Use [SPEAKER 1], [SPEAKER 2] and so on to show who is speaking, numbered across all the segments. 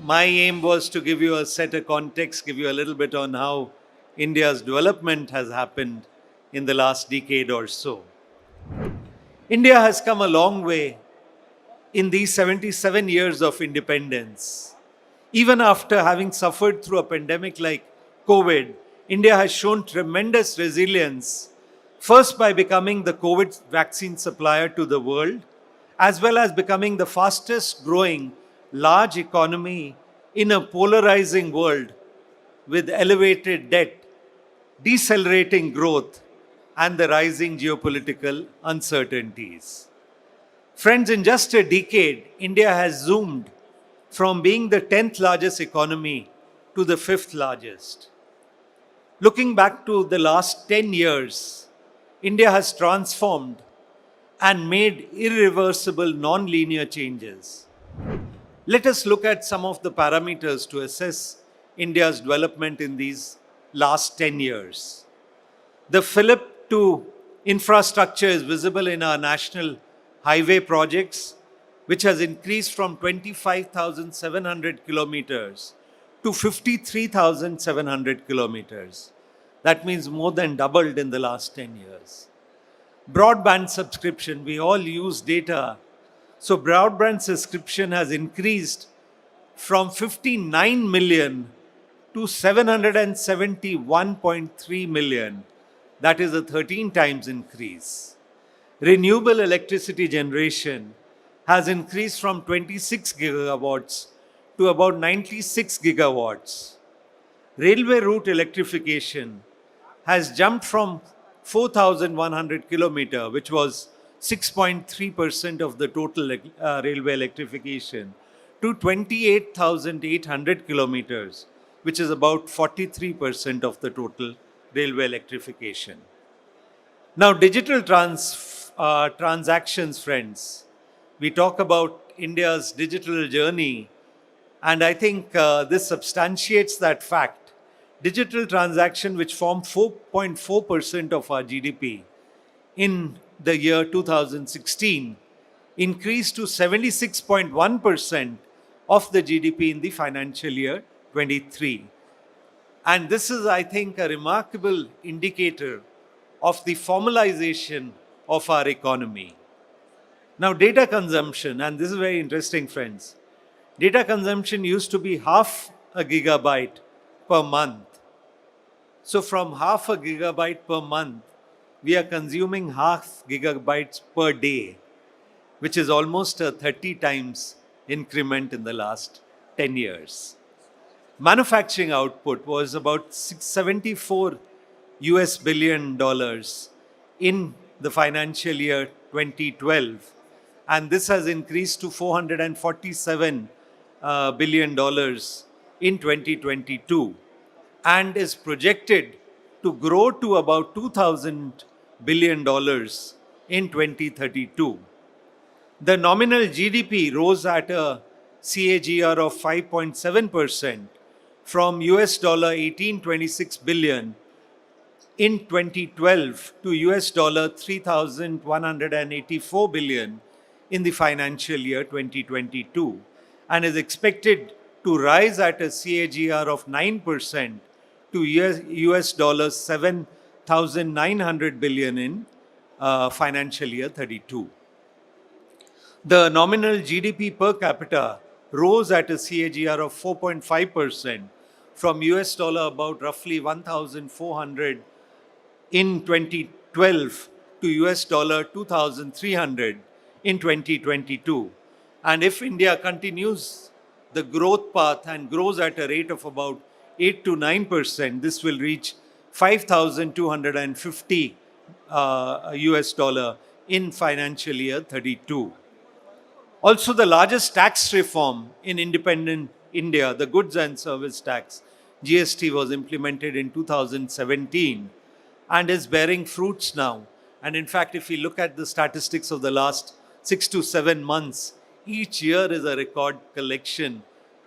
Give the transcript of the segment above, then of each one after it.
[SPEAKER 1] My aim was to give you a set of context, give you a little bit on how India's development has happened in the last decade or so. India has come a long way in these 77 years of independence. Even after having suffered through a pandemic like COVID, India has shown tremendous resilience, first by becoming the COVID vaccine supplier to the world, as well as becoming the fastest growing large economy in a polarizing world with elevated debt, decelerating growth, and the rising geopolitical uncertainties. Friends, in just a decade, India has zoomed from being the 10th largest economy to the 5th largest. Looking back to the last 10 years, India has transformed and made irreversible non-linear changes. Let us look at some of the parameters to assess India's development in these last 10 years. The fillip to infrastructure is visible in our national highway projects, which has increased from 25,700 kilometers to 53,700 kilometers. That means more than doubled in the last 10 years. Broadband subscription, we all use data. So broadband subscription has increased from 59 million to 771.3 million. That is a 13 times increase. Renewable electricity generation has increased from 26 gigawatts to about 96 gigawatts. Railway route electrification has jumped from 4,100 kilometer, which was 6.3% of the total railway electrification, to 28,800 kilometers, which is about 43% of the total railway electrification. Now, digital transactions, friends. We talk about India's digital journey, and I think this substantiates that fact. Digital transaction, which form 4.4% of our GDP in the year 2016, increased to 76.1% of the GDP in the financial year 23. And this is, I think, a remarkable indicator of the formalization of our economy. Now, data consumption, and this is very interesting, friends. Data consumption used to be half a gigabyte per month. So from half a gigabyte per month, we are consuming half gigabytes per day, which is almost a 30 times increment in the last 10 years. Manufacturing output was about $674 billion in the financial year 2012. And this has increased to $447 billion in 2022 and is projected to grow to about $2,000 billion in 2032. The nominal GDP rose at a CAGR of 5.7% from US dollar 1826 billion in 2012 to US dollar 3,184 billion in the financial year 2022, and is expected to rise at a CAGR of 9% to US dollar 7,900 billion in financial year 32. The nominal GDP per capita rose at a CAGR of 4.5% from US dollar about roughly 1,400 in 2012 to US dollar 2,300 in 2022. And if India continues the growth path and grows at a rate of about 8 to 9%, this will reach 5,250 US dollar in financial year 32. Also, the largest tax reform in independent India, the goods and service tax, GST, was implemented in 2017 and is bearing fruits now. And in fact, if we look at the statistics of the last 6 to 7 months, each year is a record collection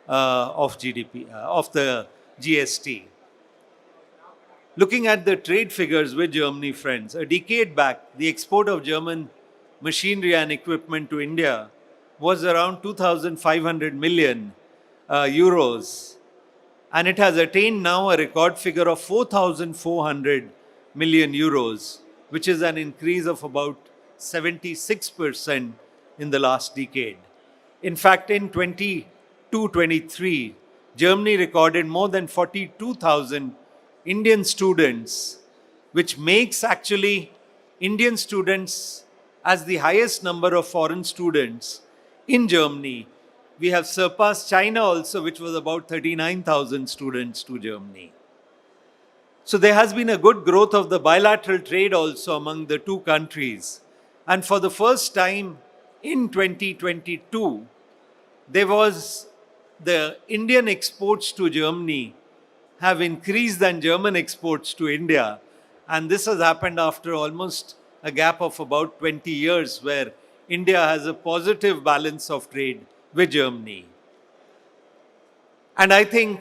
[SPEAKER 1] of GDP, of the GST. Looking at the trade figures with Germany, friends, a decade back, the export of German machinery and equipment to India was around 2,500 million. euros, and it has attained now a record figure of 4,400 million euros, which is an increase of about 76% in the last decade. In fact, in 22-23, Germany recorded more than 42,000 Indian students, which makes actually Indian students as the highest number of foreign students in Germany. We have surpassed China also, which was about 39,000 students to Germany. So there has been a good growth of the bilateral trade also among the two countries. And for the first time in 2022, there was the Indian exports to Germany have increased than German exports to India. And this has happened after almost a gap of about 20 years where India has a positive balance of trade with Germany. And I think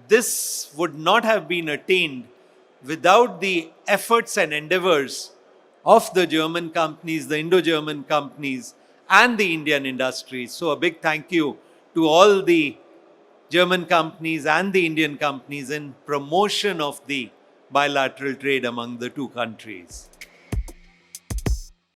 [SPEAKER 1] this would not have been attained without the efforts and endeavors of the German companies, the Indo-German companies, and the Indian industries. So a big thank you to all the German companies and the Indian companies in promotion of the bilateral trade among the two countries.